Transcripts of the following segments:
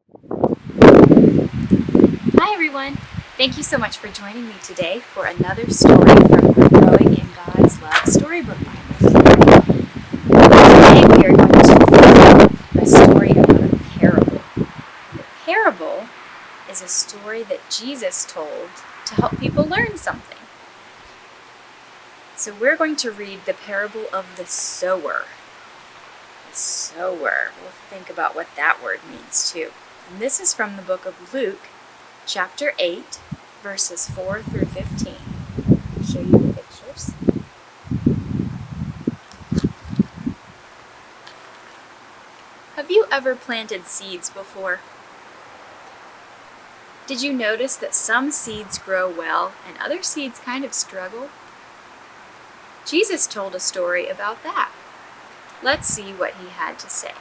Hi everyone! Thank you so much for joining me today for another story from the Growing in God's Love Storybook Bible. Today we are going to read a story about a parable. And the parable is a story that Jesus told to help people learn something. So we're going to read the parable of the sower. The sower. We'll think about what that word means too. And this is from the book of Luke, Chapter 8, verses 4 through 15. I'll show you the pictures. Have you ever planted seeds before? Did you notice that some seeds grow well and other seeds kind of struggle? Jesus told a story about that. Let's see what he had to say.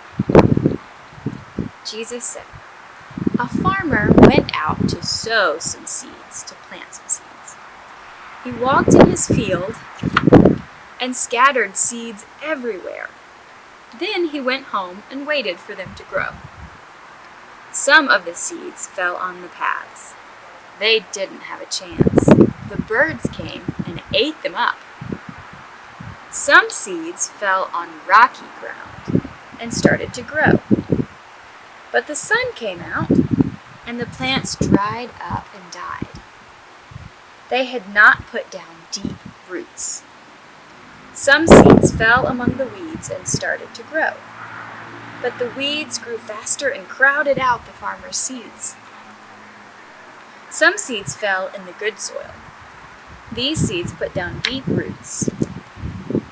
Jesus said, "A farmer went out to sow some seeds, to plant some seeds. He walked in his field and scattered seeds everywhere. Then he went home and waited for them to grow. Some of the seeds fell on the paths. They didn't have a chance. The birds came and ate them up. Some seeds fell on rocky ground and started to grow. But the sun came out, and the plants dried up and died. They had not put down deep roots. Some seeds fell among the weeds and started to grow. But the weeds grew faster and crowded out the farmer's seeds. Some seeds fell in the good soil. These seeds put down deep roots.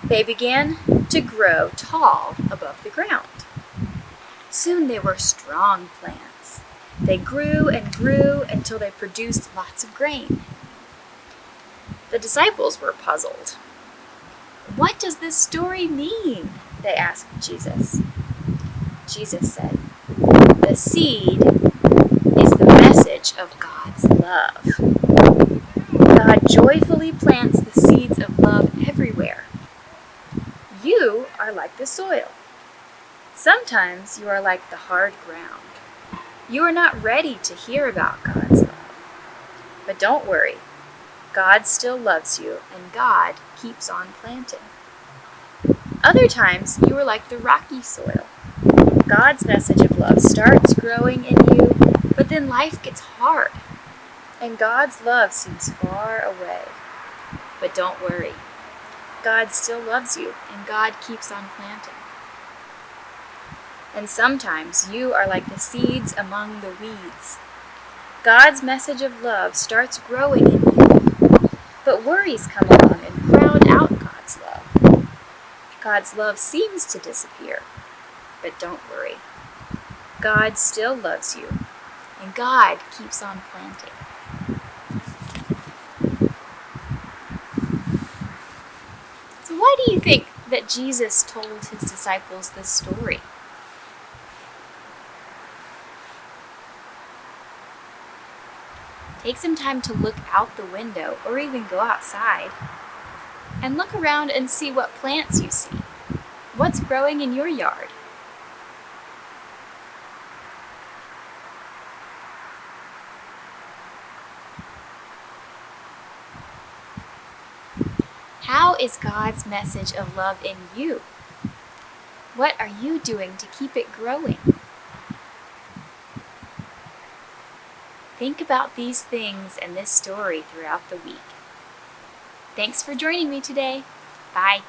They began to grow tall above the ground. Soon they were strong plants. They grew and grew until they produced lots of grain. The disciples were puzzled. "What does this story mean?" they asked Jesus. Jesus said, "The seed is the message of God's love. God joyfully plants the seeds of love everywhere. You are like the soil. Sometimes you are like the hard ground. You are not ready to hear about God's love. But don't worry, God still loves you, and God keeps on planting. Other times you are like the rocky soil. God's message of love starts growing in you, but then life gets hard, and God's love seems far away. But don't worry, God still loves you, and God keeps on planting. And sometimes you are like the seeds among the weeds. God's message of love starts growing in you, but worries come along and crowd out God's love. God's love seems to disappear, but don't worry. God still loves you, and God keeps on planting." So why do you think that Jesus told his disciples this story? Take some time to look out the window or even go outside and look around and see what plants you see. What's growing in your yard? How is God's message of love in you? What are you doing to keep it growing? Think about these things and this story throughout the week. Thanks for joining me today. Bye.